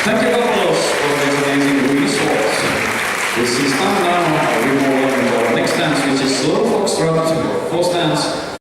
Thank you, Carlos, for this amazing resource. This is time now. We will move on to our next dance, which is slow foxtrot, four stance.